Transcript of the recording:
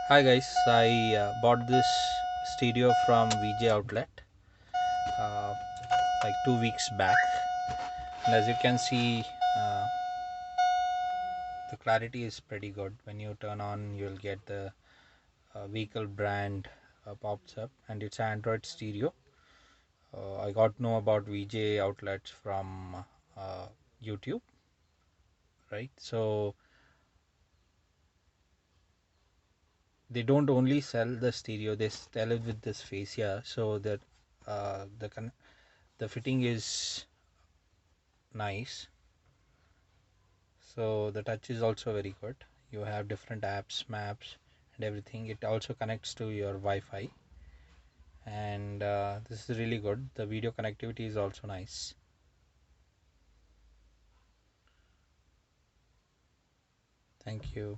Hi guys, I bought this stereo from VJ Outlet uh, like 2 weeks back, and as you can see, the clarity is pretty good. When you turn on, you'll get the vehicle brand pops up, and it's an Android stereo. I got to know about VJ Outlets from YouTube, right? So they don't only sell the stereo; they sell it with this face here, so that the fitting is nice. So the touch is also very good. You have different apps, maps, and everything. It also connects to your Wi-Fi, and this is really good. The video connectivity is also nice. Thank you.